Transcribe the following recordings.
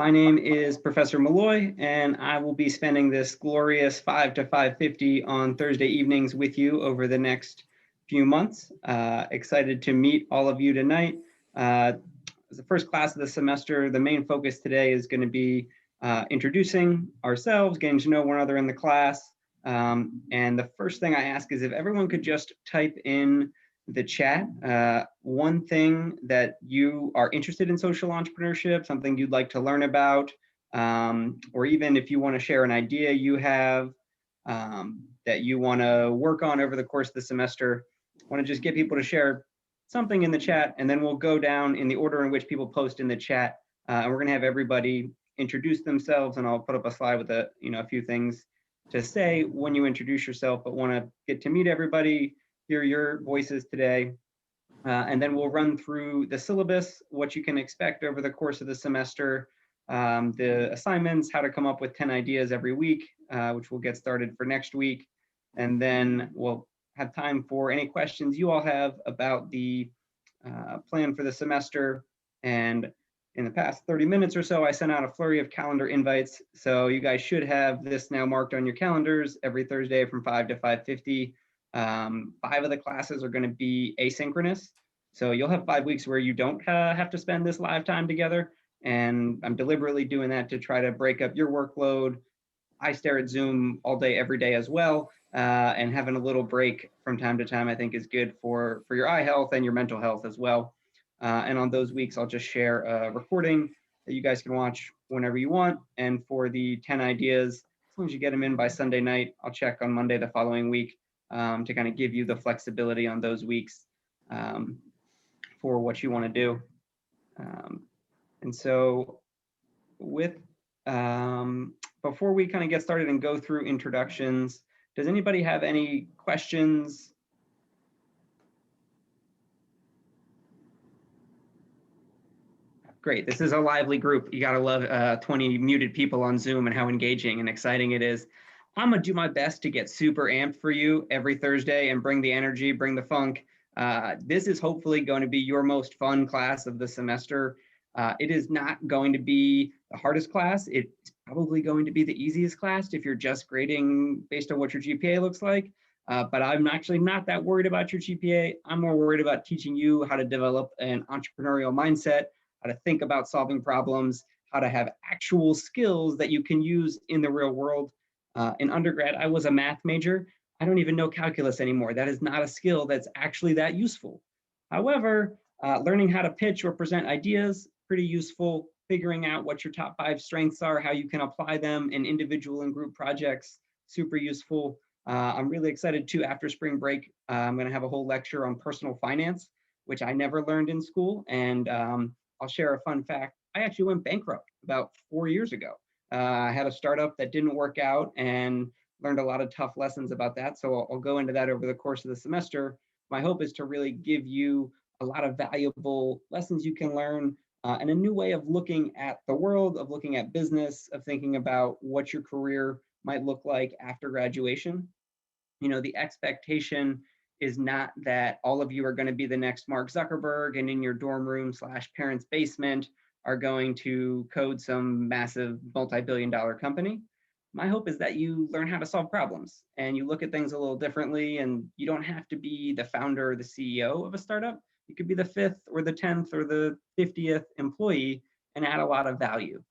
My name is Professor Malloy, and I will be spending this glorious 5 to 5:50 on Thursday evenings with you over the next few months. Excited to meet all of you tonight. As the first class of the semester, the main focus today is going to be introducing ourselves, getting to know one another in the class. And the first thing I ask is if everyone could just type in the chat one thing that you are interested in social entrepreneurship, something you'd like to learn about, or even if you want to share an idea you have that you want to work on over the course of the semester. I want to just get people to share something in the chat, and then we'll go down in the order in which people post in the chat, and we're going to have everybody introduce themselves, and I'll put up a slide with a few things to say when you introduce yourself, but want to get to meet everybody, hear your voices today, and then we'll run through the syllabus, what you can expect over the course of the semester, the assignments, how to come up with 10 ideas every week, which we'll get started for next week, and then we'll have time for any questions you all have about the plan for the semester. And in the past 30 minutes or so, I sent out a flurry of calendar invites, so you guys should have this now marked on your calendars every Thursday from 5 to 5:50. 5 of the classes are going to be asynchronous, so you'll have 5 weeks where you don't have to spend this live time together, and I'm deliberately doing that to try to break up your workload. I stare at Zoom all day every day as well, and having a little break from time to time I think is good for your eye health and your mental health as well. And on those weeks I'll just share a recording that you guys can watch whenever you want, and for the 10 ideas, as long as you get them in by Sunday night, I'll check on Monday the following week to kind of give you the flexibility on those weeks for what you want to do. And so with before we kind of get started and go through introductions, does anybody have any questions? Great, this is a lively group. You gotta love 20 muted people on Zoom and how engaging and exciting it is. I'm gonna do my best to get super amped for you every Thursday and bring the energy, bring the funk. This is hopefully going to be your most fun class of the semester. It is not going to be the hardest class. It's probably going to be the easiest class if you're just grading based on what your GPA looks like. But I'm actually not that worried about your GPA. I'm more worried about teaching you how to develop an entrepreneurial mindset, how to think about solving problems, how to have actual skills that you can use in the real world. In undergrad, I was a math major. I don't even know calculus anymore. That is not a skill that's actually that useful. However, learning how to pitch or present ideas, pretty useful. Figuring out what your top 5 strengths are, how you can apply them in individual and group projects, super useful. I'm really excited too, after spring break, I'm gonna have a whole lecture on personal finance, which I never learned in school. And I'll share a fun fact. I actually went bankrupt about 4 years ago. I had a startup that didn't work out and learned a lot of tough lessons about that. So I'll go into that over the course of the semester. My hope is to really give you a lot of valuable lessons you can learn and a new way of looking at the world, of looking at business, of thinking about what your career might look like after graduation. You know, the expectation is not that all of you are going to be the next Mark Zuckerberg and in your dorm room / parents' basement are going to code some massive multi-billion-dollar company. My hope is that you learn how to solve problems and you look at things a little differently, and you don't have to be the founder or the CEO of a startup. You could be the 5th or the 10th or the 50th employee and add a lot of value.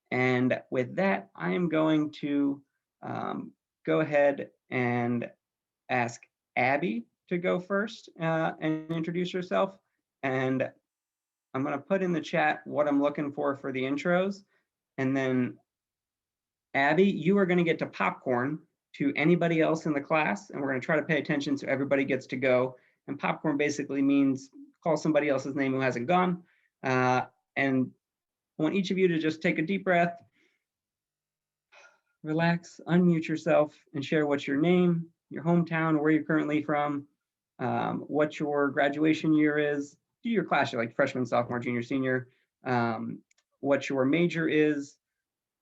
And with that, I am going to go ahead and ask Abby to go first and introduce herself. And I'm going to put in the chat what I'm looking for the intros. And then Abby, you are going to get to popcorn to anybody else in the class. And we're going to try to pay attention so everybody gets to go. And popcorn basically means call somebody else's name who hasn't gone. And I want each of you to just take a deep breath, relax, unmute yourself, and share what's your name, your hometown, where you're currently from, what your graduation year is, do your class, you're like freshman, sophomore, junior, senior, what your major is,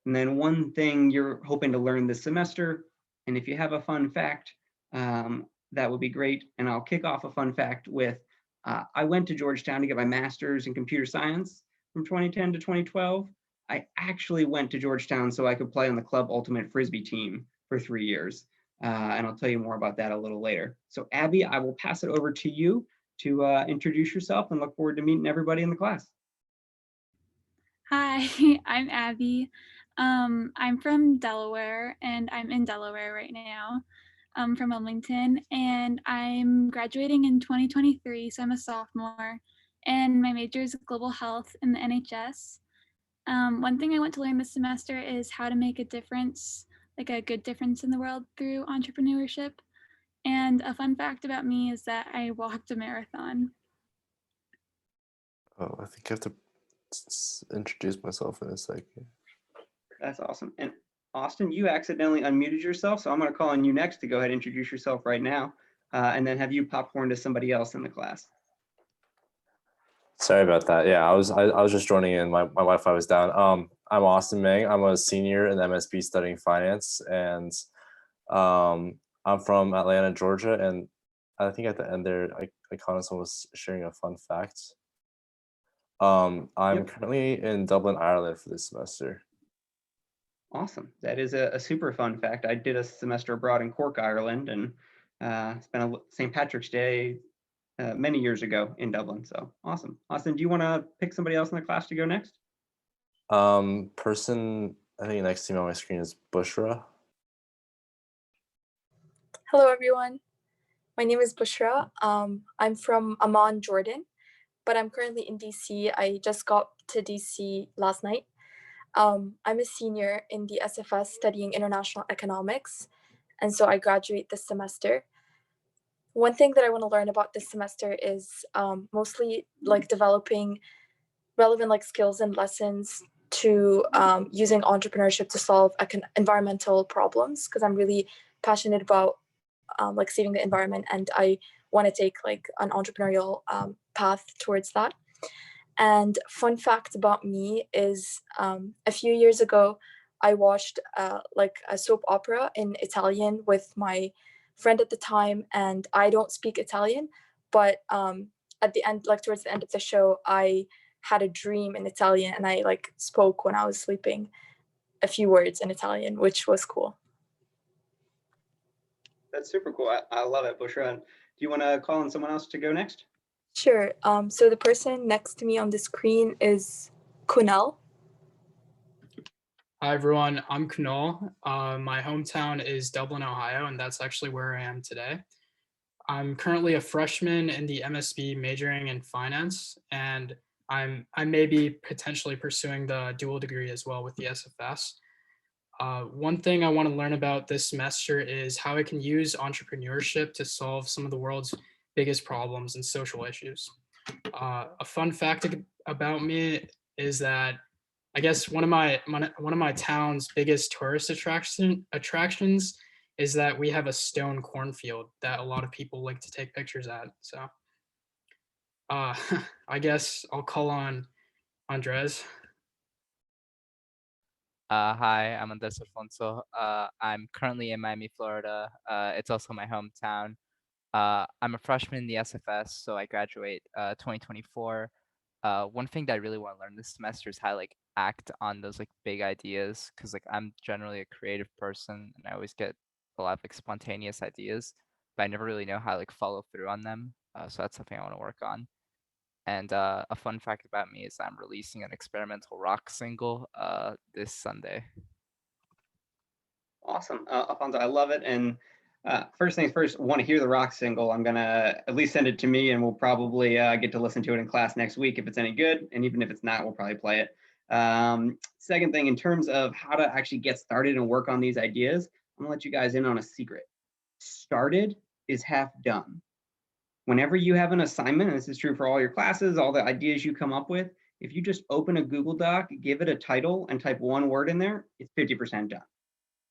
and then one thing you're hoping to learn this semester. And if you have a fun fact, that would be great. And I'll kick off a fun fact with, I went to Georgetown to get my master's in computer science. from 2010 to 2012, I actually went to Georgetown so I could play on the club ultimate Frisbee team for 3 years. And I'll tell you more about that a little later. So Abby, I will pass it over to you to introduce yourself and look forward to meeting everybody in the class. Hi, I'm Abby. I'm from Delaware, and I'm in Delaware right now. I'm from Wilmington, and I'm graduating in 2023, so I'm a sophomore, and my major is global health in the NHS. One thing I want to learn this semester is how to make a difference, like a good difference in the world through entrepreneurship. And a fun fact about me is that I walked a marathon. Oh, I think I have to introduce myself in a second. That's awesome. And Austin, you accidentally unmuted yourself, so I'm going to call on you next to go ahead and introduce yourself right now, and then have you popcorn to somebody else in the class. Sorry about that. Yeah, I was just joining in. My Wi-Fi was down. I'm Austin Meng. I'm a senior in MSP studying finance, and I'm from Atlanta, Georgia. And I think at the end there, Iconis was sharing a fun fact. I'm currently in Dublin, Ireland for this semester. Awesome. That is a super fun fact. I did a semester abroad in Cork, Ireland, and spent a St. Patrick's Day many years ago in Dublin. So awesome. Austin, do you want to pick somebody else in the class to go next? Person I think next to me on my screen is Bushra. Hello, everyone. My name is Bushra. I'm from Amman, Jordan, but I'm currently in DC. I just got to DC last night. I'm a senior in the SFS studying international economics, and so I graduate this semester. One thing that I want to learn about this semester is mostly like developing relevant like skills and lessons to using entrepreneurship to solve environmental problems, because I'm really passionate about like saving the environment, and I want to take like an entrepreneurial path towards that. And fun fact about me is a few years ago, I watched like a soap opera in Italian with my friend at the time, and I don't speak Italian, but at the end, like towards the end of the show, I had a dream in Italian, and I like spoke when I was sleeping a few words in Italian, which was cool. That's super cool. I love it, Bushra. Do you want to call on someone else to go next? Sure. So the person next to me on the screen is Kunal. Hi, everyone. I'm Kunal. My hometown is Dublin, Ohio, and that's actually where I am today. I'm currently a freshman in the MSB majoring in finance, and I may be potentially pursuing the dual degree as well with the SFS. One thing I want to learn about this semester is how I can use entrepreneurship to solve some of the world's biggest problems and social issues. A fun fact about me is that I guess one of my town's biggest tourist attractions is that we have a stone cornfield that a lot of people like to take pictures at. So I guess I'll call on Andres. Hi, I'm Alfonso. I'm currently in Miami, Florida. It's also my hometown. I'm a freshman in the SFS, so I graduate 2024. One thing that I really want to learn this semester is how to like act on those like big ideas, because like I'm generally a creative person and I always get a lot of like spontaneous ideas, but I never really know how to like follow through on them. So that's something I want to work on. And a fun fact about me is I'm releasing an experimental rock single this Sunday. Awesome, Alfonso, I love it. And first things first, want to hear the rock single. I'm gonna at least send it to me, and we'll probably get to listen to it in class next week if it's any good. And even if it's not, we'll probably play it. Second thing, in terms of how to actually get started and work on these ideas, I'm gonna let you guys in on a secret. Started is half done. Whenever you have an assignment, and this is true for all your classes, all the ideas you come up with, if you just open a Google Doc, give it a title, and type one word in there, it's 50% done.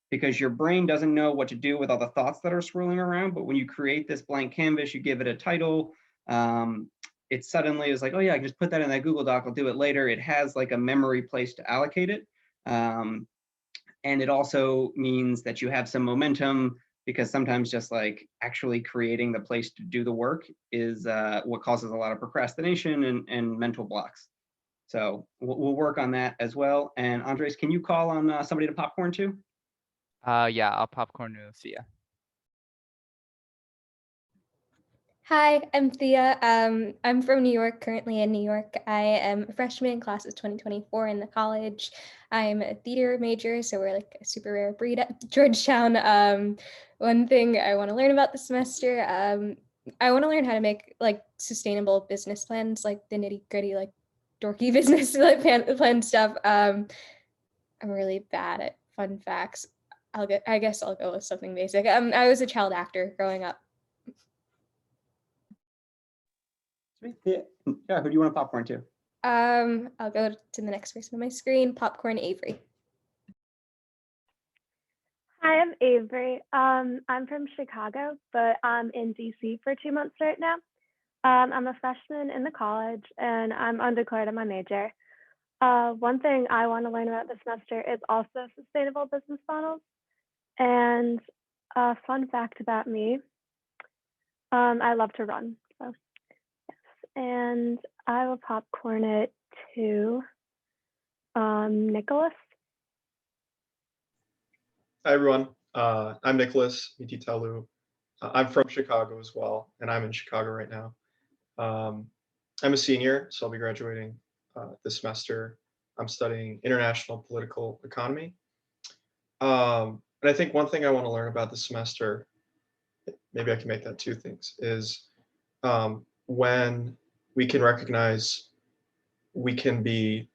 Because your brain doesn't know what to do with all the thoughts that are swirling around. But when you create this blank canvas, you give it a title, it suddenly is like, oh yeah, I can just put that in that Google Doc, I'll do it later. It has like a memory place to allocate it. And it also means that you have some momentum, because sometimes just like actually creating the place to do the work is what causes a lot of procrastination and mental blocks. So we'll work on that as well. And Andres, can you call on somebody to popcorn too? Yeah, I'll popcorn to Thea. Hi, I'm Thea. I'm from New York, currently in New York. I am a freshman in class of 2024 in the college. I'm a theater major, so we're like a super rare breed at Georgetown. One thing I want to learn about this semester, I want to learn how to make like sustainable business plans, like the nitty gritty, like dorky business like plan stuff. I'm really bad at fun facts. I guess I'll go with something basic. I was a child actor growing up. Sweet. Yeah, who do you want to popcorn to? I'll go to the next person on my screen, Popcorn Avery. Hi, I'm Avery. I'm from Chicago, but I'm in DC for 2 months right now. I'm a freshman in the college and I'm undeclared in my major. One thing I want to learn about this semester is also sustainable business models. And a fun fact about me, I love to run. So yes, and I will popcorn it to Nicholas. Hi, everyone. I'm Nicholas Mititalu. I'm from Chicago as well, and I'm in Chicago right now. I'm a senior, so I'll be graduating this semester. I'm studying international political economy. And I think one thing I want to learn about this semester, maybe I can make that two things, is when we can recognize we can be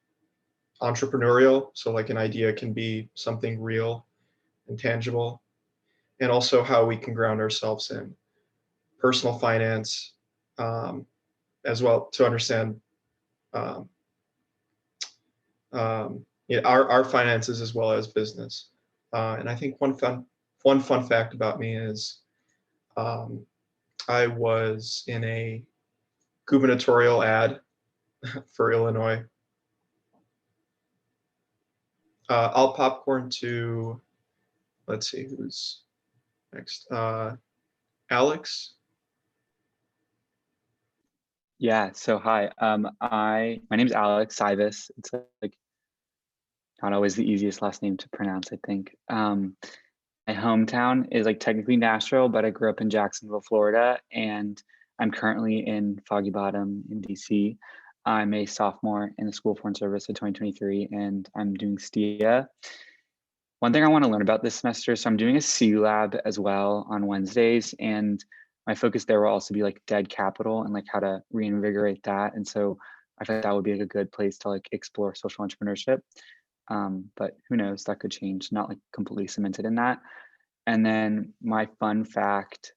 entrepreneurial. So like an idea can be something real and tangible, and also how we can ground ourselves in personal finance as well to understand our finances as well as business. And I think one fun fact about me is I was in a gubernatorial ad for Illinois. I'll popcorn to, let's see who's next. Alex. Yeah, so hi. My name's Alex Syvis. It's like not always the easiest last name to pronounce, I think. My hometown is like technically Nashville, but I grew up in Jacksonville, Florida, and I'm currently in Foggy Bottom in DC. I'm a sophomore in the School of Foreign Service of 2023, and I'm doing STIA. One thing I want to learn about this semester, so I'm doing a C lab as well on Wednesdays, and my focus there will also be like dead capital and like how to reinvigorate that. And so I think that would be like a good place to like explore social entrepreneurship. But who knows, that could change, not like completely cemented in that. And then my fun fact,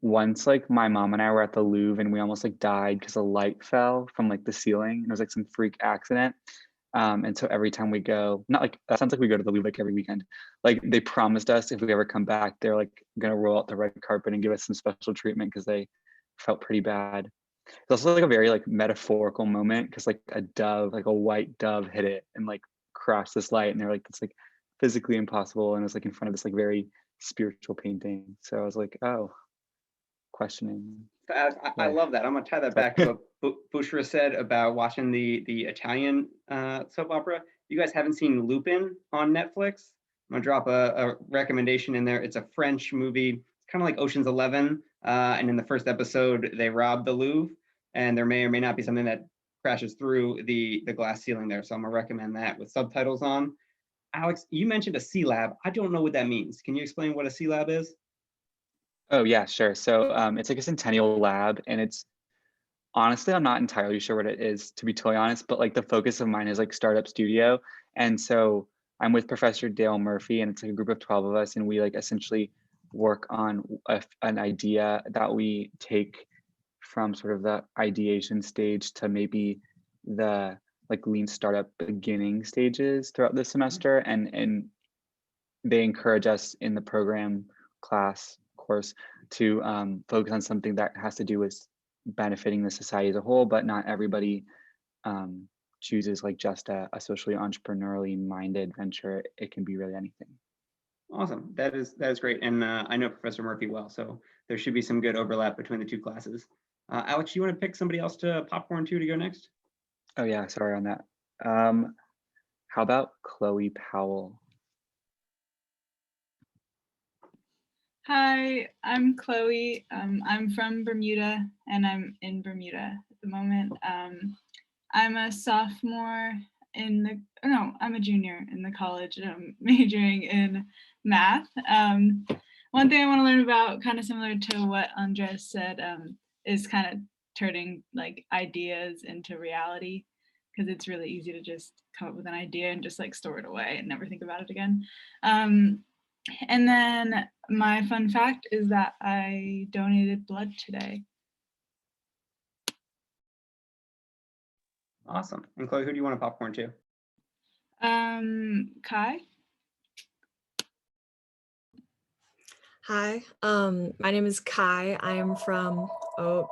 once like my mom and I were at the Louvre and we almost like died because a light fell from like the ceiling and it was like some freak accident. And so every time we go, not like, that sounds like we go to the Louvre like every weekend. Like they promised us if we ever come back, they're like gonna roll out the red carpet and give us some special treatment because they felt pretty bad. It's also like a very like metaphorical moment because like a dove, like a white dove hit it and like crashed this light and they're like, it's like physically impossible. And it was like in front of this like very spiritual painting. So I was like, oh, questioning. I love that. I'm gonna tie that back to what Bushra said about watching the Italian soap opera. You guys haven't seen Lupin on Netflix? I'm gonna drop a recommendation in there. It's a French movie. It's kind of like Ocean's 11. And in the first episode, they rob the Louvre, and there may or may not be something that crashes through the glass ceiling there. So I'm gonna recommend that with subtitles on. Alex, you mentioned a C lab. I don't know what that means. Can you explain what a C lab is? Oh yeah, sure. So it's like a centennial lab, and it's honestly, I'm not entirely sure what it is, to be totally honest, but like the focus of mine is like startup studio. And so I'm with Professor Dale Murphy, and it's like a group of 12 of us, and we like essentially work on an idea that we take from sort of the ideation stage to maybe the like lean startup beginning stages throughout the semester. And they encourage us in the program class course to focus on something that has to do with benefiting the society as a whole, but not everybody chooses like just a socially entrepreneurially minded venture. It can be really anything. Awesome. That is great. And I know Professor Murphy well, so there should be some good overlap between the two classes. Alex, you want to pick somebody else to popcorn to go next? Oh yeah, sorry on that. How about Chloe Powell? Hi, I'm Chloe. I'm from Bermuda and I'm in Bermuda at the moment. I'm a sophomore I'm a junior in the college and I'm majoring in math. One thing I want to learn about, kind of similar to what Andres said, is kind of turning like ideas into reality, because it's really easy to just come up with an idea and just like store it away and never think about it again. And then my fun fact is that I donated blood today. Awesome. And Chloe, who do you want to popcorn to? Kai? Hi, my name is Kai. I am from, oh,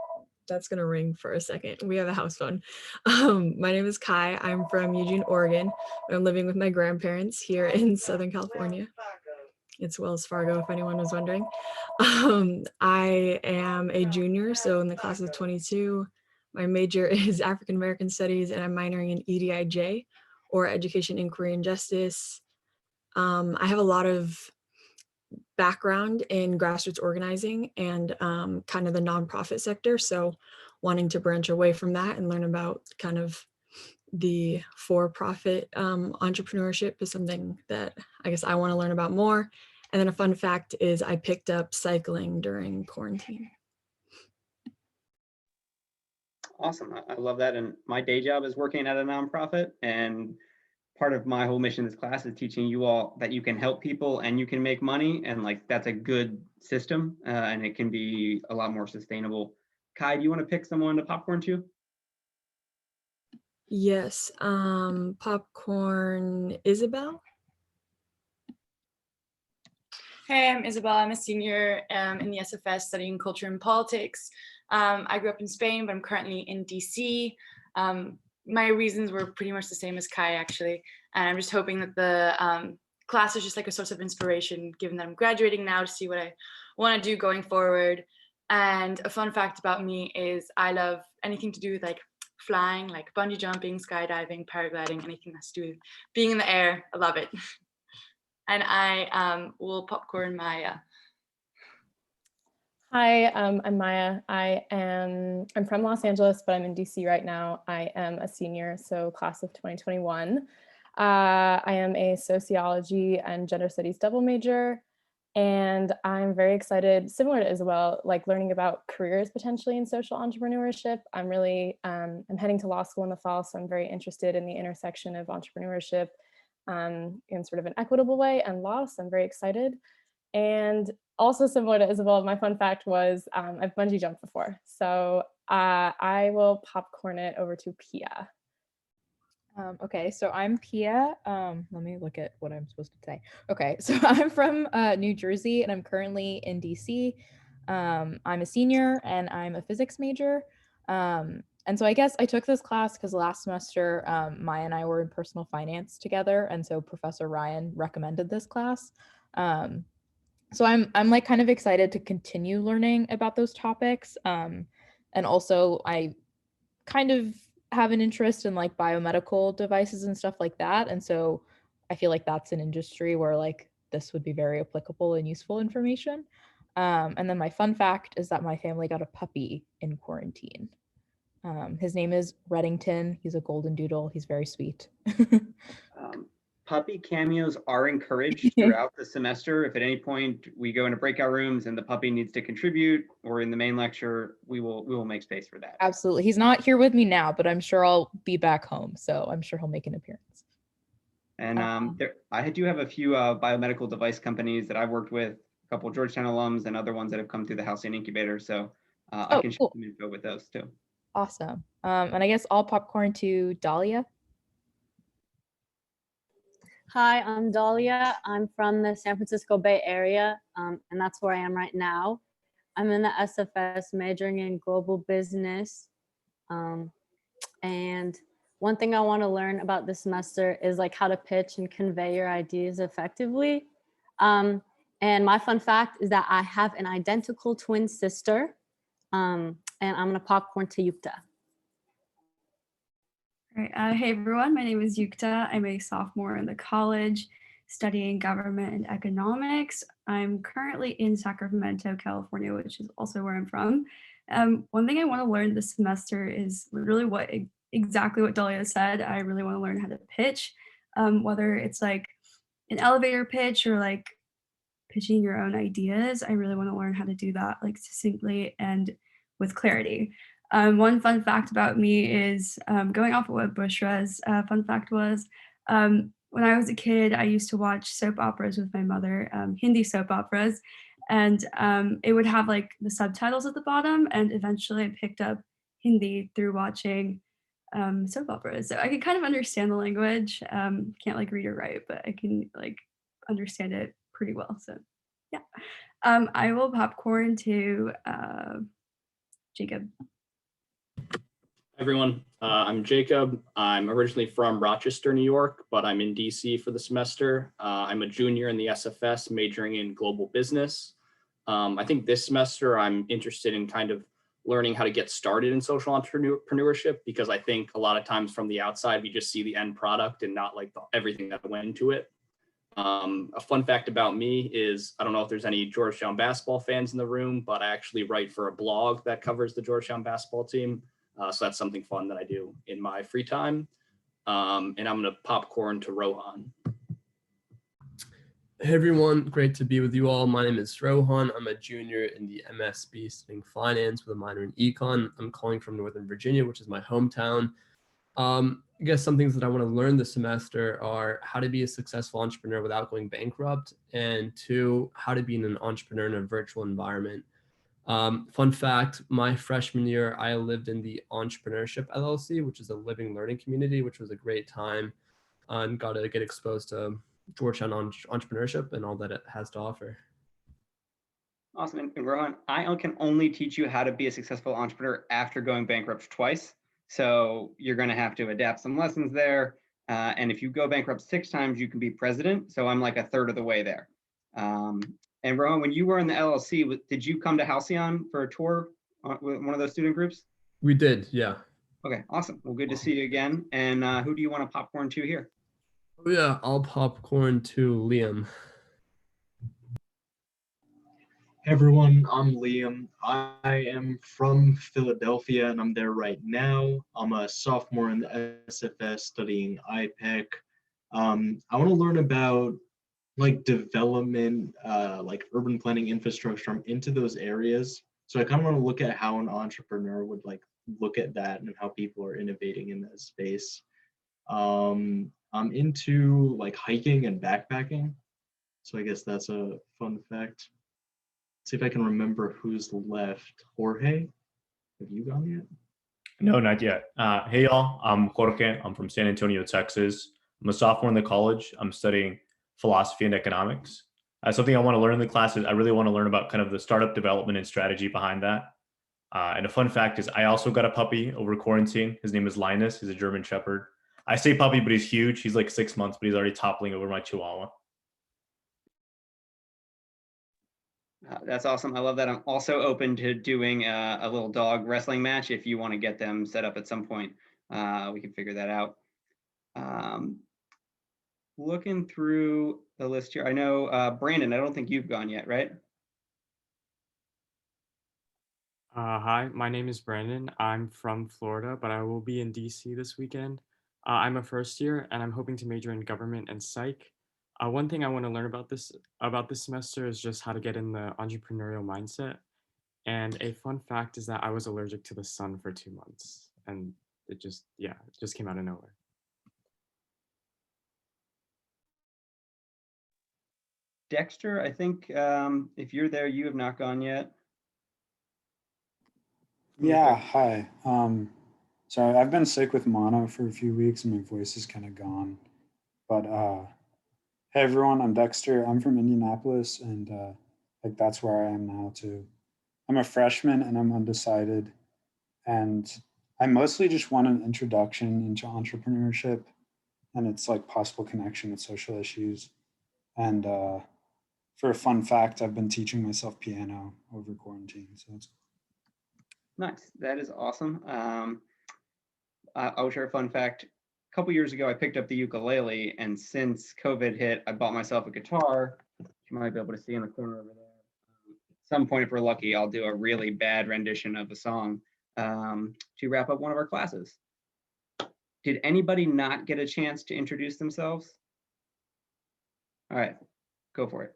that's gonna ring for a second. We have a house phone. My name is Kai. I'm from Eugene, Oregon. I'm living with my grandparents here in Southern California. It's Wells Fargo, if anyone was wondering. I am a junior, so in the class of 22. My major is African American Studies, and I'm minoring in EDIJ, or Education, Inquiry, and Justice. I have a lot of background in grassroots organizing and kind of the nonprofit sector. So wanting to branch away from that and learn about kind of the for-profit entrepreneurship is something that I guess I want to learn about more. And then a fun fact is I picked up cycling during quarantine. Awesome. I love that. And my day job is working at a nonprofit, and part of my whole mission in this class is teaching you all that you can help people and you can make money, and like that's a good system, and it can be a lot more sustainable. Kai, do you want to pick someone to popcorn to? Yes, popcorn Isabel. Hey, I'm Isabel. I'm a senior in the SFS studying culture and politics. I grew up in Spain, but I'm currently in DC. My reasons were pretty much the same as Kai, actually. And I'm just hoping that the class is just like a source of inspiration, given that I'm graduating now, to see what I want to do going forward. And a fun fact about me is I love anything to do with like flying, like bungee jumping, skydiving, paragliding, anything that's to do with being in the air. I love it. And I will popcorn Maya. Hi, I'm Maya. I'm from Los Angeles, but I'm in DC right now. I am a senior, so class of 2021. I am a sociology and gender studies double major, and I'm very excited, similar to Isabel, like learning about careers potentially in social entrepreneurship. I'm heading to law school in the fall, so I'm very interested in the intersection of entrepreneurship in sort of an equitable way and law, so I'm very excited. And also similar to Isabel, my fun fact was I've bungee jumped before. So I will popcorn it over to Pia. Okay, so I'm Pia. Let me look at what I'm supposed to say. Okay, so I'm from New Jersey and I'm currently in DC. I'm a senior and I'm a physics major. And so I guess I took this class because last semester Maya and I were in personal finance together, and so Professor Ryan recommended this class. So I'm like kind of excited to continue learning about those topics. And also I kind of have an interest in like biomedical devices and stuff like that. And so I feel like that's an industry where like this would be very applicable and useful information. And then my fun fact is that my family got a puppy in quarantine. His name is Reddington. He's a golden doodle. He's very sweet. Puppy cameos are encouraged throughout the semester. If at any point we go into breakout rooms and the puppy needs to contribute, or in the main lecture, we will make space for that. Absolutely. He's not here with me now, but I'm sure I'll be back home, so I'm sure he'll make an appearance. And I do have a few biomedical device companies that I've worked with, a couple of Georgetown alums and other ones that have come through the Halcyon Incubator. So I can share some info with those too. Awesome. And I guess I'll popcorn to Dahlia. Hi, I'm Dahlia. I'm from the San Francisco Bay Area, and that's where I am right now. I'm in the SFS majoring in global business. And one thing I want to learn about this semester is like how to pitch and convey your ideas effectively. And my fun fact is that I have an identical twin sister, and I'm going to popcorn to Yukta. All right. Hey everyone, my name is Yukta. I'm a sophomore in the college studying government and economics. I'm currently in Sacramento, California, which is also where I'm from. One thing I want to learn this semester is literally exactly what Dahlia said. I really want to learn how to pitch, whether it's like an elevator pitch or like pitching your own ideas. I really want to learn how to do that like succinctly and with clarity. One fun fact about me is going off of what Bushra's fun fact was, when I was a kid, I used to watch soap operas with my mother, Hindi soap operas, and it would have like the subtitles at the bottom. And eventually I picked up Hindi through watching soap operas. So I can kind of understand the language. Can't like read or write, but I can like understand it pretty well. So yeah, I will popcorn to Jacob. Everyone, I'm Jacob. I'm originally from Rochester, New York, but I'm in DC for the semester. I'm a junior in the SFS, majoring in global business. I think this semester I'm interested in kind of learning how to get started in social entrepreneurship, because I think a lot of times from the outside, we just see the end product and not like everything that went into it. A fun fact about me is, I don't know if there's any Georgetown basketball fans in the room, but I actually write for a blog that covers the Georgetown basketball team. So that's something fun that I do in my free time. And I'm gonna popcorn to Rohan. Hey everyone, great to be with you all. My name is Rohan. I'm a junior in the MSB studying finance with a minor in econ. I'm calling from Northern Virginia, which is my hometown. I guess some things that I want to learn this semester are how to be a successful entrepreneur without going bankrupt, and two, how to be an entrepreneur in a virtual environment. Fun fact, my freshman year, I lived in the Entrepreneurship LLC, which is a living learning community, which was a great time, and got to get exposed to Georgetown entrepreneurship and all that it has to offer. Awesome. And Rohan, I can only teach you how to be a successful entrepreneur after going bankrupt twice. So you're going to have to adapt some lessons there. And if you go bankrupt 6 times, you can be president. So I'm like a third of the way there. And Rohan, when you were in the LLC, did you come to Halcyon for a tour with one of those student groups? We did, yeah. Okay, awesome. Well, good to see you again. And who do you want to popcorn to here? Oh, yeah, I'll popcorn to Liam. Hey everyone, I'm Liam. I am from Philadelphia and I'm there right now. I'm a sophomore in the SFS studying IPEC. I want to learn about like development, like urban planning infrastructure. I'm into those areas. So I kind of want to look at how an entrepreneur would like look at that and how people are innovating in that space. I'm into like hiking and backpacking. So I guess that's a fun fact. See if I can remember who's left. Jorge, have you gone yet? No, not yet. Hey y'all, I'm Jorge. I'm from San Antonio, Texas. I'm a sophomore in the college. I'm studying philosophy and economics. Something I want to learn in the class is I really want to learn about kind of the startup development and strategy behind that. And a fun fact is I also got a puppy over quarantine. His name is Linus. He's a German Shepherd. I say puppy, but he's huge. He's like 6 months, but he's already toppling over my Chihuahua. That's awesome. I love that. I'm also open to doing a little dog wrestling match if you want to get them set up at some point. We can figure that out. Looking through the list here, I know Brandon, I don't think you've gone yet, right? Hi, my name is Brandon. I'm from Florida, but I will be in DC this weekend. I'm a first year and I'm hoping to major in government and psych. One thing I want to learn about this semester is just how to get in the entrepreneurial mindset. And a fun fact is that I was allergic to the sun for 2 months, and it just came out of nowhere. Dexter, I think if you're there, you have not gone yet. Yeah, hi. So I've been sick with mono for a few weeks and my voice is kind of gone. But hey everyone, I'm Dexter. I'm from Indianapolis and like that's where I am now too. I'm a freshman and I'm undecided. And I mostly just want an introduction into entrepreneurship and its like possible connection with social issues. And for a fun fact, I've been teaching myself piano over quarantine. So that's Nice. That is awesome. I'll share a fun fact. A couple years ago, I picked up the ukulele, and since COVID hit, I bought myself a guitar. You might be able to see in the corner over there. At some point, if we're lucky, I'll do a really bad rendition of a song to wrap up one of our classes. Did anybody not get a chance to introduce themselves? All right, go for it.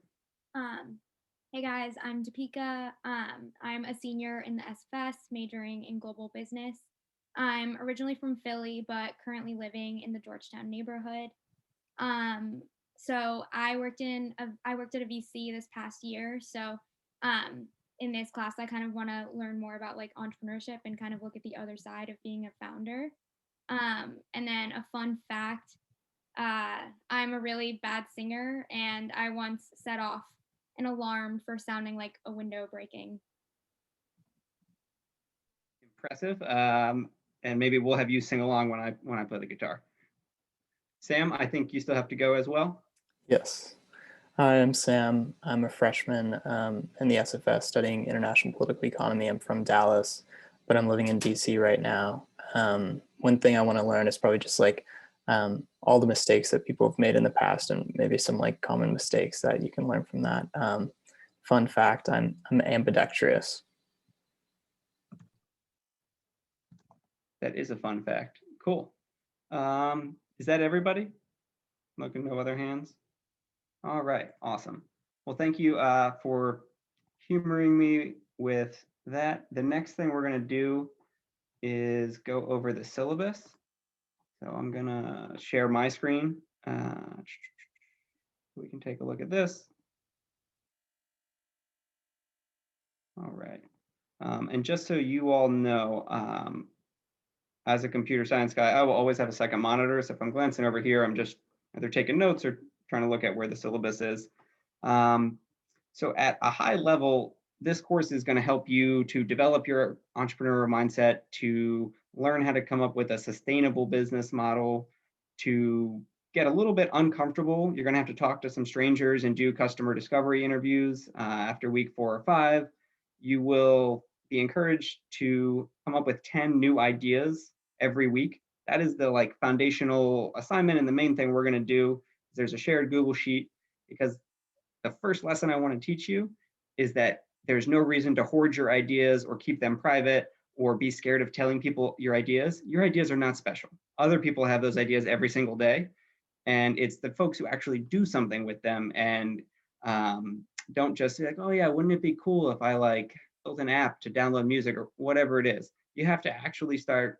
Hey guys, I'm Deepika. I'm a senior in the SFS, majoring in global business. I'm originally from Philly, but currently living in the Georgetown neighborhood. So I worked at a VC this past year. So in this class, I kind of want to learn more about like entrepreneurship and kind of look at the other side of being a founder. And then a fun fact, I'm a really bad singer, and I once set off an alarm for sounding like a window breaking. Impressive. And maybe we'll have you sing along when I play the guitar. Sam, I think you still have to go as well. Yes. Hi, I'm Sam. I'm a freshman in the SFS studying international political economy. I'm from Dallas, but I'm living in DC right now. One thing I want to learn is probably just like all the mistakes that people have made in the past, and maybe some like common mistakes that you can learn from that. Fun fact, I'm ambidextrous. That is a fun fact. Cool. Is that everybody? Looking, no other hands. All right, awesome. Well, thank you for humoring me with that. The next thing we're gonna do is go over the syllabus. So I'm gonna share my screen. We can take a look at this. All right. And just so you all know, as a computer science guy, I will always have a second monitor. So if I'm glancing over here, I'm just either taking notes or trying to look at where the syllabus is. So at a high level, this course is going to help you to develop your entrepreneurial mindset, to learn how to come up with a sustainable business model, to get a little bit uncomfortable. You're going to have to talk to some strangers and do customer discovery interviews after week 4 or 5. You will be encouraged to come up with 10 new ideas every week. That is the like foundational assignment, and the main thing we're going to do is there's a shared Google Sheet, because the first lesson I want to teach you is that there's no reason to hoard your ideas or keep them private or be scared of telling people your ideas. Your ideas are not special. Other people have those ideas every single day, and it's the folks who actually do something with them and don't just say like, oh yeah, wouldn't it be cool if I like built an app to download music or whatever it is. You have to actually start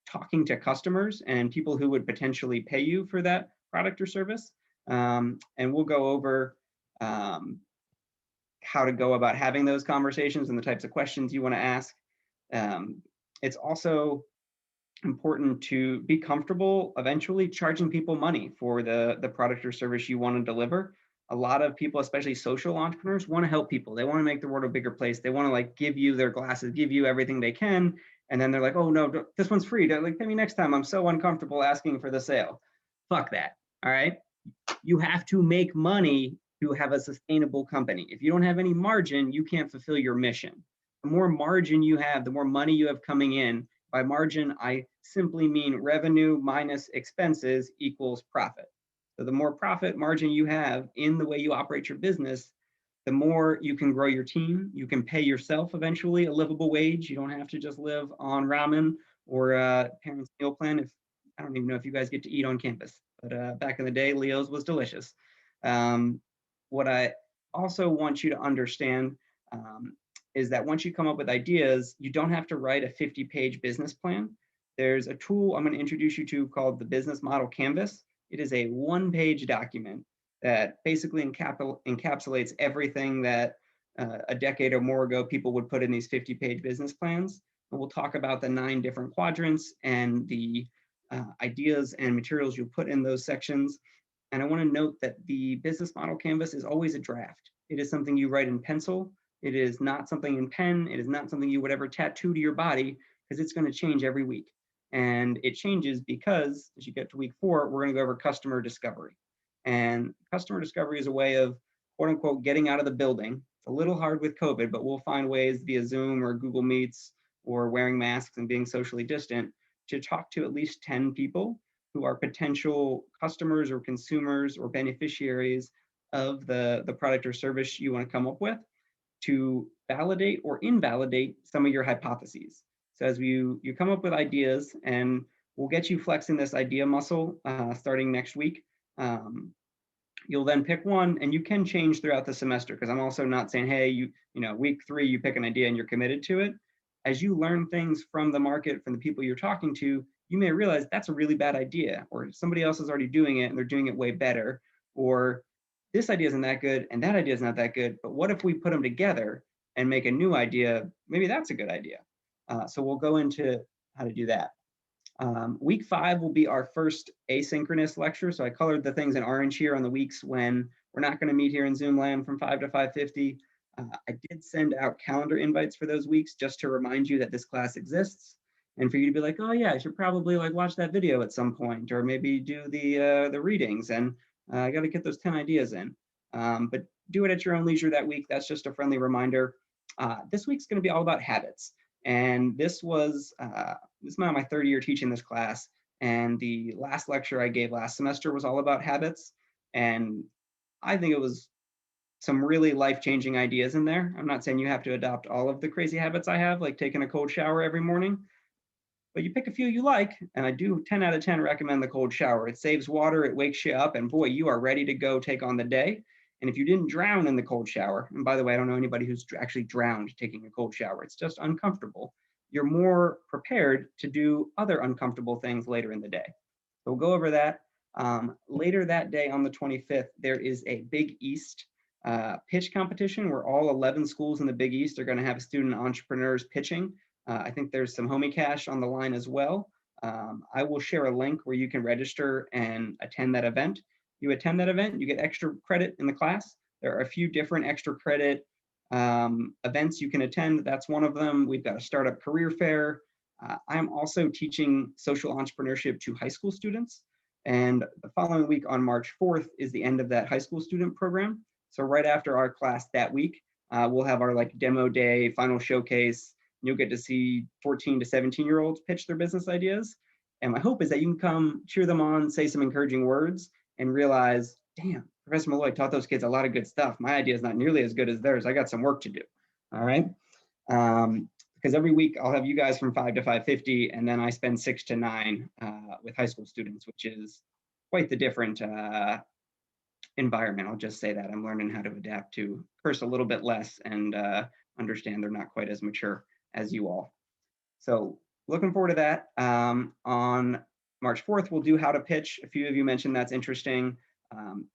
talking to customers and people who would potentially pay you for that product or service. And we'll go over how to go about having those conversations and the types of questions you want to ask. It's also important to be comfortable eventually charging people money for the product or service you want to deliver. A lot of people, especially social entrepreneurs, want to help people. They want to make the world a bigger place. They want to like give you their glasses, give you everything they can. And then they're like, oh no, this one's free. Like, pay me next time. I'm so uncomfortable asking for the sale. Fuck that. All right. You have to make money to have a sustainable company. If you don't have any margin, you can't fulfill your mission. The more margin you have, the more money you have coming in. By margin, I simply mean revenue minus expenses equals profit. So the more profit margin you have in the way you operate your business, the more you can grow your team. You can pay yourself eventually a livable wage. You don't have to just live on ramen or parents' meal plan. I don't even know if you guys get to eat on campus, but back in the day, Leo's was delicious. What I also want you to understand is that once you come up with ideas, you don't have to write a 50-page business plan. There's a tool I'm going to introduce you to called the Business Model Canvas. It is a 1-page document that basically encapsulates everything that a decade or more ago people would put in these 50-page business plans. And we'll talk about the 9 different quadrants and the ideas and materials you put in those sections. And I want to note that the business model canvas is always a draft. It is something you write in pencil. It is not something in pen. It is not something you would ever tattoo to your body, because it's going to change every week. And it changes because as you get to week 4, we're going to go over customer discovery. And customer discovery is a way of, quote unquote, getting out of the building. It's a little hard with COVID, but we'll find ways via Zoom or Google Meets or wearing masks and being socially distant to talk to at least 10 people who are potential customers or consumers or beneficiaries of the product or service you want to come up with, to validate or invalidate some of your hypotheses. So as you come up with ideas, and we'll get you flexing this idea muscle starting next week. You'll then pick one, and you can change throughout the semester, because I'm also not saying, hey, you know, week 3, you pick an idea and you're committed to it. As you learn things from the market, from the people you're talking to, you may realize that's a really bad idea, or somebody else is already doing it and they're doing it way better, or this idea isn't that good and that idea is not that good, but what if we put them together and make a new idea? Maybe that's a good idea. So we'll go into how to do that. Week 5 will be our first asynchronous lecture. So I colored the things in orange here on the weeks when we're not going to meet here in Zoom land from 5 to 5:50. I did send out calendar invites for those weeks just to remind you that this class exists, and for you to be like, oh yeah, I should probably like watch that video at some point, or maybe do the readings, and I got to get those 10 ideas in. But do it at your own leisure that week. That's just a friendly reminder. This week's going to be all about habits. And this is now my 3rd year teaching this class. And the last lecture I gave last semester was all about habits. And I think it was some really life-changing ideas in there. I'm not saying you have to adopt all of the crazy habits I have, like taking a cold shower every morning, but you pick a few you like, and I do 10 out of 10 recommend the cold shower. It saves water, it wakes you up, and boy, you are ready to go take on the day. And if you didn't drown in the cold shower, and by the way, I don't know anybody who's actually drowned taking a cold shower, it's just uncomfortable, you're more prepared to do other uncomfortable things later in the day. So we'll go over that. Later that day on the 25th, there is a Big East pitch competition where all 11 schools in the Big East are going to have student entrepreneurs pitching. I think there's some homie cash on the line as well. I will share a link where you can register and attend that event. You attend that event, you get extra credit in the class. There are a few different extra credit events you can attend. That's one of them. We've got a startup career fair. I'm also teaching social entrepreneurship to high school students. And the following week on March 4th is the end of that high school student program. So right after our class that week, we'll have our like demo day, final showcase. You'll get to see 14 to 17-year-olds pitch their business ideas. And my hope is that you can come cheer them on, say some encouraging words, and realize, damn, Professor Malloy taught those kids a lot of good stuff. My idea is not nearly as good as theirs. I got some work to do. All right. Because every week I'll have you guys from 5 to 5:50, and then I spend 6 to 9 with high school students, which is quite the different environment. I'll just say that I'm learning how to adapt to curse a little bit less and understand they're not quite as mature as you all. So looking forward to that. On March 4th, we'll do how to pitch. A few of you mentioned that's interesting.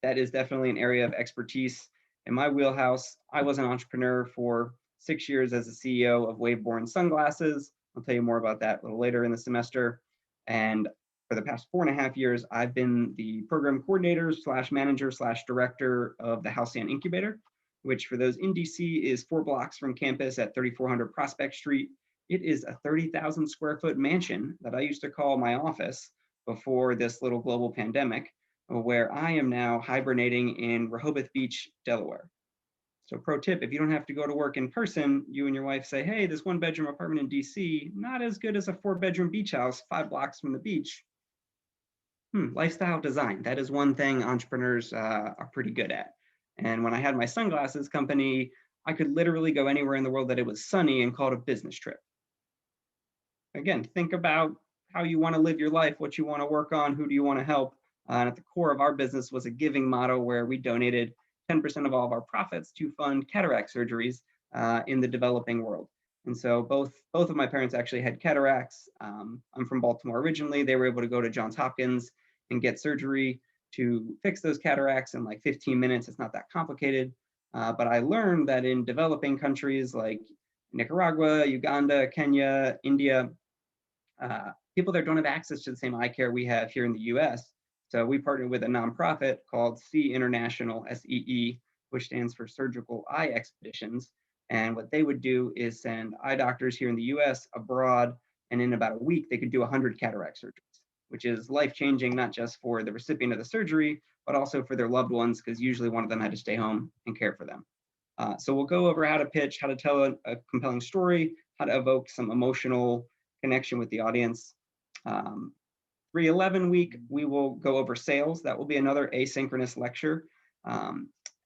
That is definitely an area of expertise in my wheelhouse. I was an entrepreneur for 6 years as a CEO of Waveborne Sunglasses. I'll tell you more about that a little later in the semester. And for the past 4.5 years, I've been the program coordinator / manager / director of the Halcyon Incubator, which for those in DC is 4 blocks from campus at 3400 Prospect Street. It is a 30,000 square foot mansion that I used to call my office before this little global pandemic, where I am now hibernating in Rehoboth Beach, Delaware. So pro tip, if you don't have to go to work in person, you and your wife say, hey, this 1-bedroom apartment in DC, not as good as a 4-bedroom beach house 5 blocks from the beach. Lifestyle design, that is one thing entrepreneurs are pretty good at. And when I had my sunglasses company, I could literally go anywhere in the world that it was sunny and call it a business trip. Again, think about how you want to live your life, what you want to work on, who do you want to help. And at the core of our business was a giving motto where we donated 10% of all of our profits to fund cataract surgeries in the developing world. And so both of my parents actually had cataracts. I'm from Baltimore originally. They were able to go to Johns Hopkins and get surgery to fix those cataracts in like 15 minutes. It's not that complicated. But I learned that in developing countries like Nicaragua, Uganda, Kenya, India, people there don't have access to the same eye care we have here in the US. So we partnered with a nonprofit called SEE International, SEE, which stands for Surgical Eye Expeditions. And what they would do is send eye doctors here in the US abroad, and in about a week, they could do 100 cataract surgeries, which is life-changing, not just for the recipient of the surgery, but also for their loved ones, because usually one of them had to stay home and care for them. So we'll go over how to pitch, how to tell a compelling story, how to evoke some emotional connection with the audience. 311 week, we will go over sales. That will be another asynchronous lecture.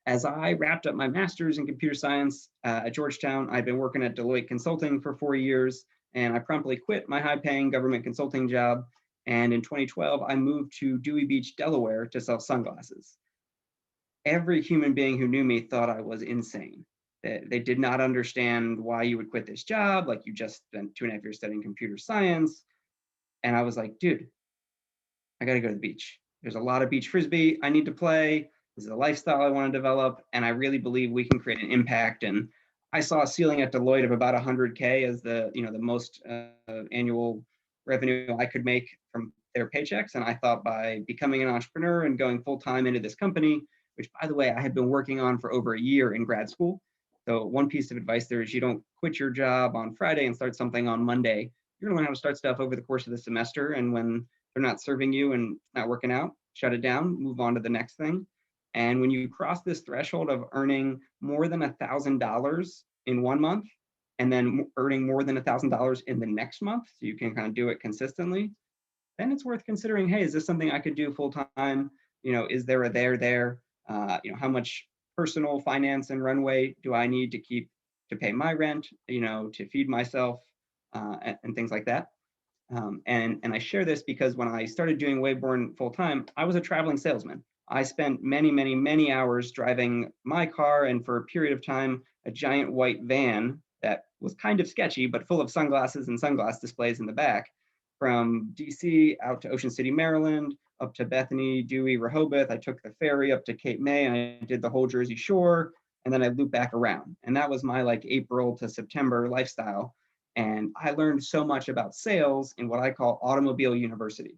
As I wrapped up my master's in computer science at Georgetown, I've been working at Deloitte Consulting for 4 years, and I promptly quit my high-paying government consulting job. And in 2012, I moved to Dewey Beach, Delaware to sell sunglasses. Every human being who knew me thought I was insane. They did not understand why you would quit this job. Like, you just spent 2.5 years studying computer science. And I was like, dude, I got to go to the beach. There's a lot of beach frisbee I need to play. This is a lifestyle I want to develop. And I really believe we can create an impact. And I saw a ceiling at Deloitte of about 100K as the most annual revenue I could make from their paychecks. And I thought by becoming an entrepreneur and going full-time into this company, which, by the way, I had been working on for over a year in grad school. So one piece of advice there is you don't quit your job on Friday and start something on Monday. You're gonna learn how to start stuff over the course of the semester. And when they're not serving you and not working out, shut it down, move on to the next thing. And when you cross this threshold of earning more than $1,000 in 1 month, and then earning more than $1,000 in the next month, so you can kind of do it consistently, then it's worth considering, hey, is this something I could do full time? Is there a there? How much personal finance and runway do I need to keep to pay my rent, to feed myself, and things like that. And I share this because when I started doing Wayborn full time, I was a traveling salesman. I spent many hours driving my car, and for a period of time, a giant white van that was kind of sketchy, but full of sunglasses and sunglass displays in the back, from DC out to Ocean City, Maryland, up to Bethany, Dewey, Rehoboth. I took the ferry up to Cape May, and I did the whole Jersey Shore, and then I looped back around. And that was my April to September lifestyle. And I learned so much about sales in what I call automobile university.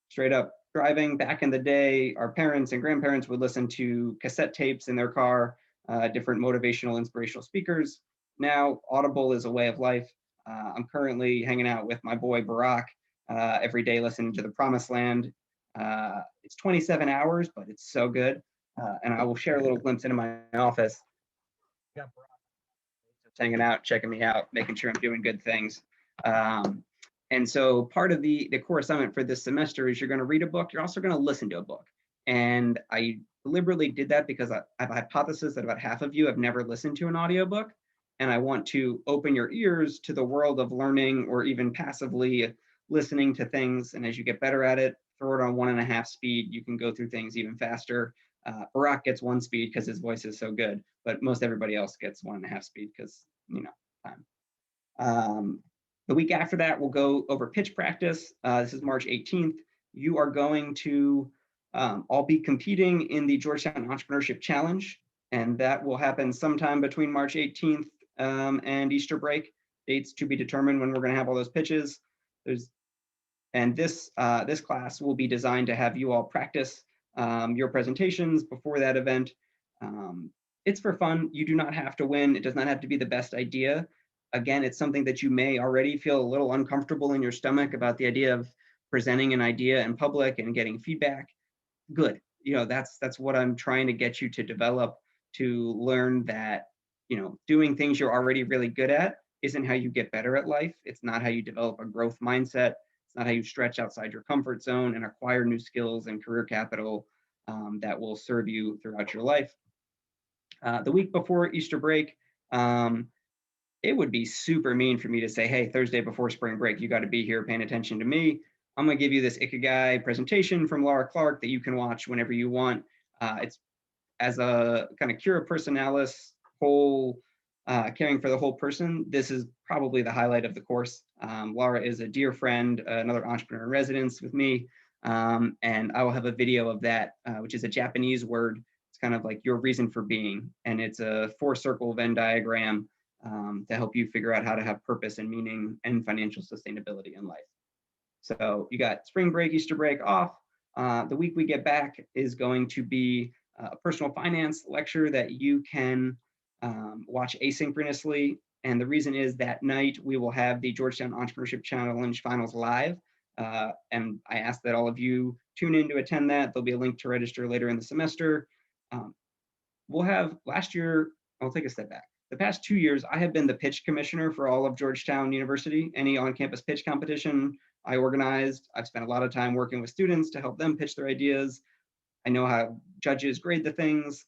Straight up driving. Back in the day, our parents and grandparents would listen to cassette tapes in their car, different motivational, inspirational speakers. Now, Audible is a way of life. I'm currently hanging out with my boy Barack every day, listening to The Promised Land. It's 27 hours, but it's so good. And I will share a little glimpse into my office. Got Barack just hanging out, checking me out, making sure I'm doing good things. And so part of the core assignment for this semester is you're going to read a book. You're also going to listen to a book. And I deliberately did that because I have a hypothesis that about half of you have never listened to an audiobook. And I want to open your ears to the world of learning, or even passively listening to things. And as you get better at it, throw it on 1.5 speed. You can go through things even faster. Barack gets 1 speed because his voice is so good, but most everybody else gets 1.5 speed because, time. The week after that, we'll go over pitch practice. This is March 18th. You are going to all be competing in the Georgetown Entrepreneurship Challenge, and that will happen sometime between March 18th and Easter break. Dates to be determined when we're going to have all those pitches. And this class will be designed to have you all practice your presentations before that event. It's for fun. You do not have to win. It does not have to be the best idea. Again, it's something that you may already feel a little uncomfortable in your stomach about, the idea of presenting an idea in public and getting feedback. Good. That's what I'm trying to get you to develop, to learn that, doing things you're already really good at isn't how you get better at life. It's not how you develop a growth mindset. It's not how you stretch outside your comfort zone and acquire new skills and career capital that will serve you throughout your life. The week before Easter break, it would be super mean for me to say, hey, Thursday before spring break, you got to be here paying attention to me. I'm going to give you this Ikigai presentation from Laura Clark that you can watch whenever you want. It's as a kind of cura personalis, whole, caring for the whole person. This is probably the highlight of the course. Laura is a dear friend, another entrepreneur in residence with me. And I will have a video of that, which is a Japanese word. It's kind of like your reason for being. And it's a 4-circle Venn diagram to help you figure out how to have purpose and meaning and financial sustainability in life. So you got spring break, Easter break off. The week we get back is going to be a personal finance lecture that you can watch asynchronously. And the reason is that night we will have the Georgetown Entrepreneurship Challenge Finals live. And I ask that all of you tune in to attend that. There'll be a link to register later in the semester. We'll have last year, I'll take a step back. the past 2 years, I have been the pitch commissioner for all of Georgetown University. Any on-campus pitch competition I organized. I've spent a lot of time working with students to help them pitch their ideas. I know how judges grade the things.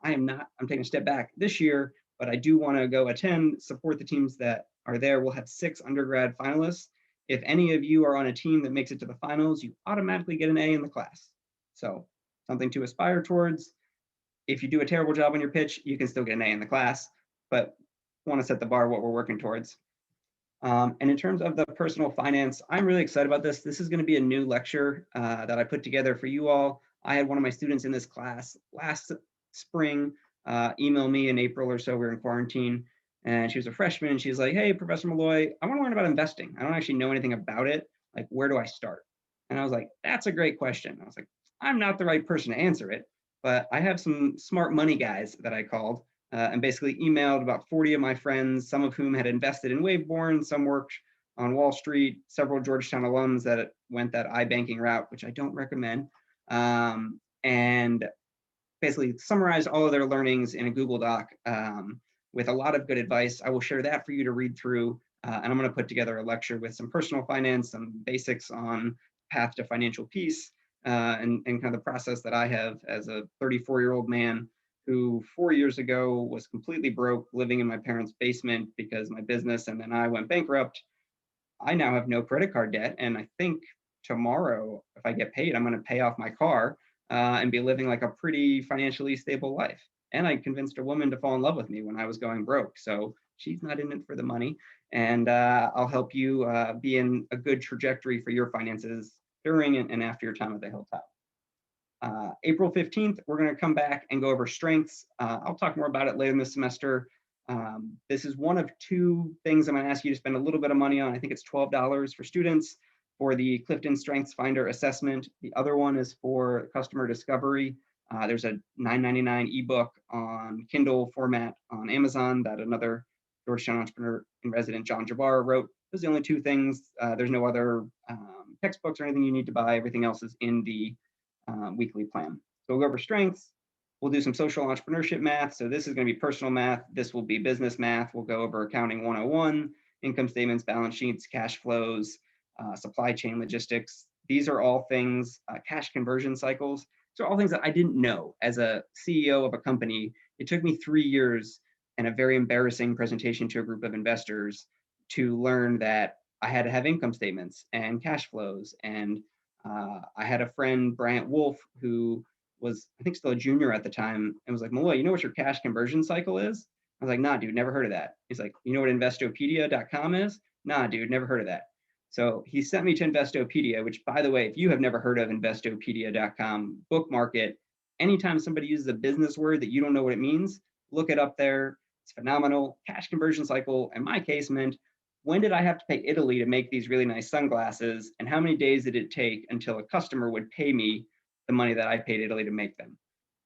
I'm taking a step back this year, but I do want to go attend, support the teams that are there. We'll have 6 undergrad finalists. If any of you are on a team that makes it to the finals, you automatically get an A in the class. So something to aspire towards. If you do a terrible job on your pitch, you can still get an A in the class, but want to set the bar what we're working towards. And in terms of the personal finance, I'm really excited about this. This is going to be a new lecture that I put together for you all. I had one of my students in this class last spring email me in April or so. We were in quarantine, and she was a freshman. And she's like, "Hey, Professor Malloy, I want to learn about investing. I don't actually know anything about it. Like, where do I start?" And I was like, "That's a great question." I was like, "I'm not the right person to answer it, but I have some smart money guys that I called and basically emailed about 40 of my friends, some of whom had invested in Waveborn, some worked on Wall Street, several Georgetown alums that went that iBanking route, which I don't recommend, and basically summarized all of their learnings in a Google Doc with a lot of good advice. I will share that for you to read through, and I'm going to put together a lecture with some personal finance, some basics on path to financial peace, and kind of the process that I have as a 34-year-old man who 4 years ago was completely broke, living in my parents' basement because my business and then I went bankrupt. I now have no credit card debt, and I think tomorrow, if I get paid, I'm going to pay off my car and be living like a pretty financially stable life. And I convinced a woman to fall in love with me when I was going broke, so she's not in it for the money. And I'll help you be in a good trajectory for your finances during and after your time at the Hilltop. April 15th, we're going to come back and go over strengths. I'll talk more about it later in the semester. This is one of 2 things I'm going to ask you to spend a little bit of money on. I think it's $12 for students for the Clifton Strengths Finder assessment. The other one is for customer discovery. There's a $9.99 ebook on Kindle format on Amazon that another Georgetown entrepreneur in resident, John Jabbar, wrote. Those are the only 2 things. There's no other textbooks or anything you need to buy. Everything else is in the weekly plan. So we'll go over strengths. We'll do some social entrepreneurship math. So this is going to be personal math. This will be business math. We'll go over accounting 101, income statements, balance sheets, cash flows, supply chain logistics. These are all things, cash conversion cycles. So all things that I didn't know as a CEO of a company. It took me 3 years and a very embarrassing presentation to a group of investors to learn that I had to have income statements and cash flows. And I had a friend, Bryant Wolf, who was, I think, still a junior at the time, and was like, "Malloy, you know what your cash conversion cycle is?" I was like, "Nah, dude, never heard of that." He's like, "You know what Investopedia.com is?" "Nah, dude, never heard of that." So he sent me to Investopedia, which, by the way, if you have never heard of Investopedia.com, bookmark it. Anytime somebody uses a business word that you don't know what it means, look it up there. It's phenomenal. Cash conversion cycle, in my case, meant when did I have to pay Italy to make these really nice sunglasses, and how many days did it take until a customer would pay me the money that I paid Italy to make them?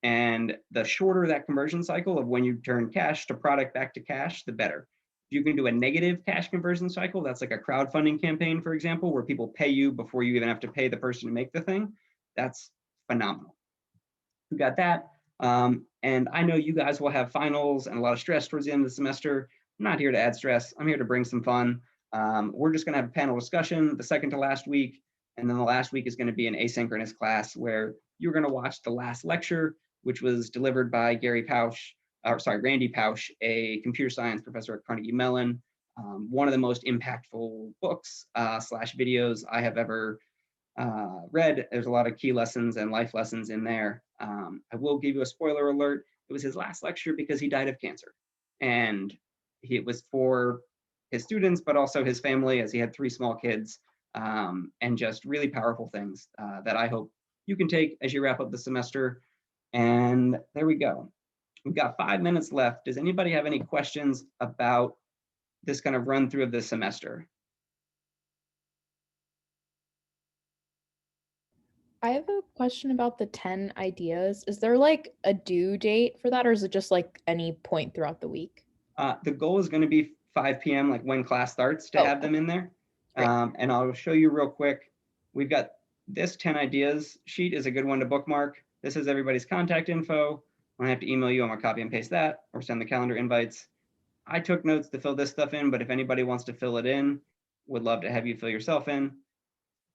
And the shorter that conversion cycle of when you turn cash to product back to cash, the better. If you can do a negative cash conversion cycle, that's like a crowdfunding campaign, for example, where people pay you before you even have to pay the person to make the thing. That's phenomenal. We got that. And I know you guys will have finals and a lot of stress towards the end of the semester. I'm not here to add stress. I'm here to bring some fun. We're just going to have a panel discussion the second to last week. And then the last week is going to be an asynchronous class where you're going to watch the last lecture, which was delivered by Randy Pausch, a computer science professor at Carnegie Mellon. One of the most impactful books / videos I have ever read. There's a lot of key lessons and life lessons in there. I will give you a spoiler alert. It was his last lecture because he died of cancer. And it was for his students, but also his family, as he had 3 small kids, and just really powerful things that I hope you can take as you wrap up the semester. And there we go. We've got 5 minutes left. Does anybody have any questions about this kind of run through of the semester? I have a question about the 10 ideas. Is there like a due date for that, or is it just like any point throughout the week? The goal is going to be 5 p.m., like when class starts, to have them in there. And I'll show you real quick. We've got this 10 ideas sheet is a good one to bookmark. This is everybody's contact info. I have to email you. I'm going to copy and paste that or send the calendar invites. I took notes to fill this stuff in, but if anybody wants to fill it in, would love to have you fill yourself in.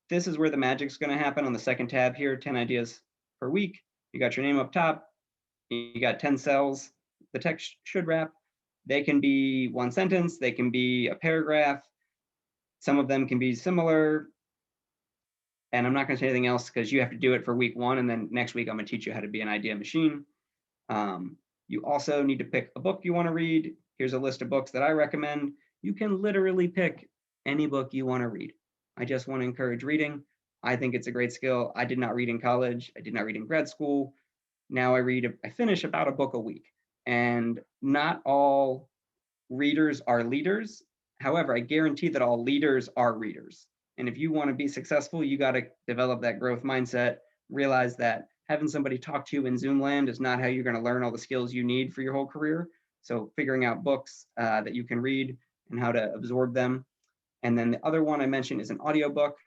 This is where the magic's going to happen on the second tab here, 10 ideas per week. You got your name up top. You got 10 cells. The text should wrap. They can be one sentence. They can be a paragraph. Some of them can be similar. And I'm not going to say anything else because you have to do it for week 1. And then next week, I'm going to teach you how to be an idea machine. You also need to pick a book you want to read. Here's a list of books that I recommend. You can literally pick any book you want to read. I just want to encourage reading. I think it's a great skill. I did not read in college. I did not read in grad school. Now I finish about a book a week. And not all readers are leaders. However, I guarantee that all leaders are readers. And if you want to be successful, you got to develop that growth mindset, realize that having somebody talk to you in Zoom land is not how you're going to learn all the skills you need for your whole career. So figuring out books that you can read and how to absorb them. And then the other one I mentioned is an audiobook.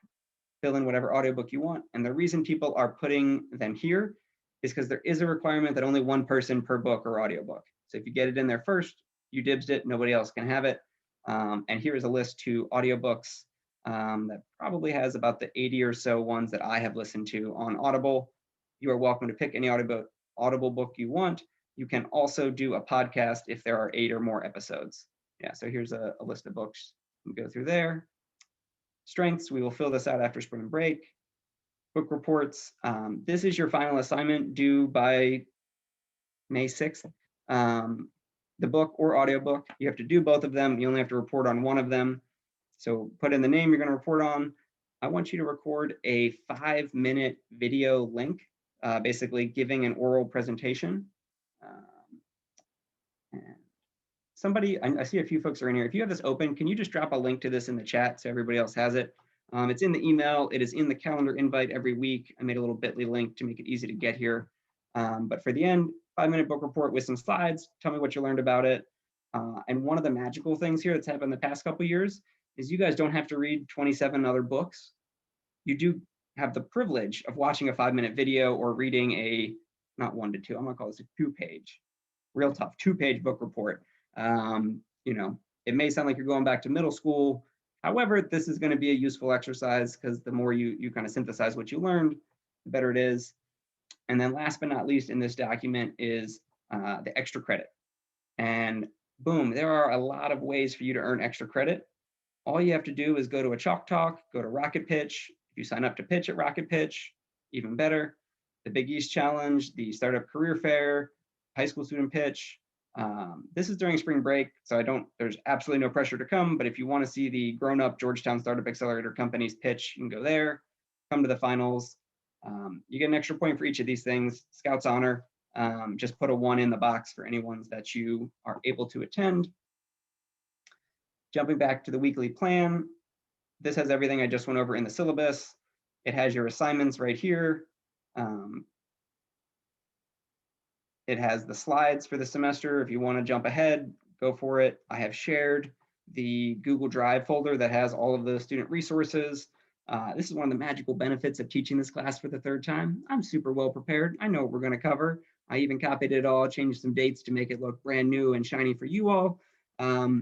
Fill in whatever audiobook you want. And the reason people are putting them here is because there is a requirement that only one person per book or audiobook. So if you get it in there first, you dibsed it, nobody else can have it. And here is a list to audiobooks that probably has about the 80 or so ones that I have listened to on Audible. You are welcome to pick any Audible book you want. You can also do a podcast if there are 8 or more episodes. Yeah, so here's a list of books. We go through there. Strengths, we will fill this out after spring break. Book reports, this is your final assignment due by May 6th. The book or audiobook, you have to do both of them. You only have to report on one of them. So put in the name you're going to report on. I want you to record a 5-minute video link, basically giving an oral presentation. And somebody, I see a few folks are in here. If you have this open, can you just drop a link to this in the chat so everybody else has it? It's in the email. It is in the calendar invite every week. I made a little bit.ly link to make it easy to get here. But for the end, 5-minute book report with some slides. Tell me what you learned about it. And one of the magical things here that's happened the past couple of years is you guys don't have to read 27 other books. You do have the privilege of watching a 5-minute video or reading a, not 1 to 2, I'm gonna call this a 2-page, real tough 2-page book report. You know, it may sound like you're going back to middle school. However, this is going to be a useful exercise because the more you kind of synthesize what you learned, the better it is. And then last but not least in this document is the extra credit. And boom, there are a lot of ways for you to earn extra credit. All you have to do is go to a Chalk Talk, go to Rocket Pitch. If you sign up to pitch at Rocket Pitch, even better. The Big East Challenge, the Startup Career Fair, High School Student Pitch. This is during spring break, so there's absolutely no pressure to come, but if you want to see the grown-up Georgetown Startup Accelerator companies pitch, you can go there, come to the finals. You get an extra point for each of these things. Scouts Honor, just put a 1 in the box for any ones that you are able to attend. Jumping back to the weekly plan, this has everything I just went over in the syllabus. It has your assignments right here. It has the slides for the semester. If you want to jump ahead, go for it. I have shared the Google Drive folder that has all of the student resources. This is one of the magical benefits of teaching this class for the 3rd time. I'm super well prepared. I know what we're going to cover. I even copied it all, changed some dates to make it look brand new and shiny for you all. I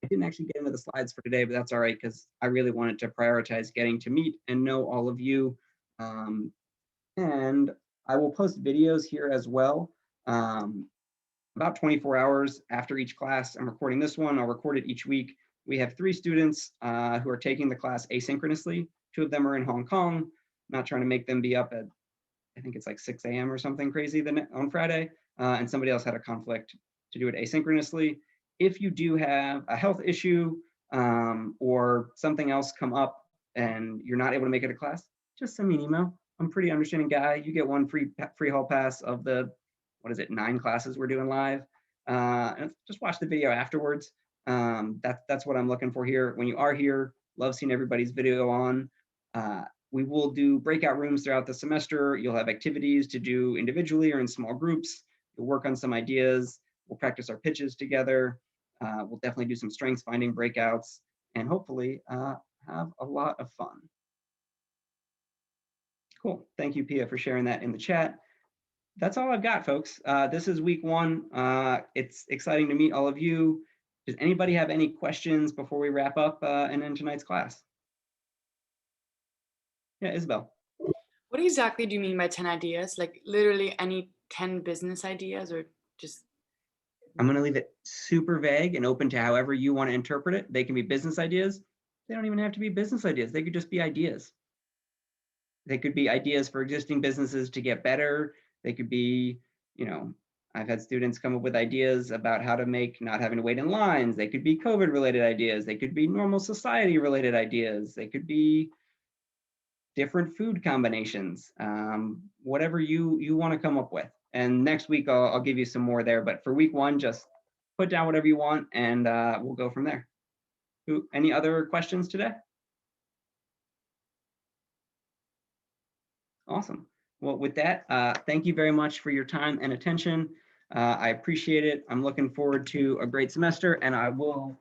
didn't actually get into the slides for today, but that's all right because I really wanted to prioritize getting to meet and know all of you. And I will post videos here as well. About 24 hours after each class. I'm recording this one. I'll record it each week. We have 3 students who are taking the class asynchronously. 2 of them are in Hong Kong. I'm not trying to make them be up at, I think it's like 6 a.m. or something crazy on Friday. And somebody else had a conflict to do it asynchronously. If you do have a health issue or something else come up and you're not able to make it to class, just send me an email. I'm a pretty understanding guy. You get 1 free hall pass of the 9 classes we're doing live. And just watch the video afterwards. That's what I'm looking for here. When you are here, love seeing everybody's video on. We will do breakout rooms throughout the semester. You'll have activities to do individually or in small groups. You'll work on some ideas. We'll practice our pitches together. We'll definitely do some strengths finding breakouts and hopefully have a lot of fun. Cool. Thank you, Pia, for sharing that in the chat. That's all I've got, folks. This is week 1. It's exciting to meet all of you. Does anybody have any questions before we wrap up and end tonight's class? Yeah, Isabel. What exactly do you mean by 10 ideas? Like literally any 10 business ideas, or just? I'm going to leave it super vague and open to however you want to interpret it. They can be business ideas. They don't even have to be business ideas. They could just be ideas. They could be ideas for existing businesses to get better. They could be, you know, I've had students come up with ideas about how to make not having to wait in lines. They could be COVID related ideas. They could be normal society related ideas. They could be different food combinations, whatever you want to come up with. And next week, I'll give you some more there. But for week one, just put down whatever you want and we'll go from there. Any other questions today? Awesome. Well, with that, thank you very much for your time and attention. I appreciate it. I'm looking forward to a great semester, and I will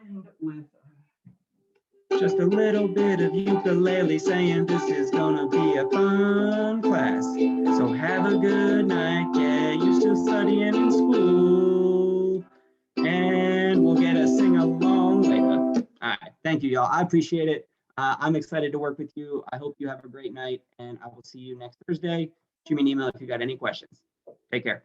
end with just a little bit of ukulele saying this is gonna be a fun class. So have a good night, get used to studying in school, and we'll get a sing-along later. All right, thank you, y'all. I appreciate it. I'm excited to work with you. I hope you have a great night, and I will see you next Thursday. Shoot me an email if you got any questions. Take care.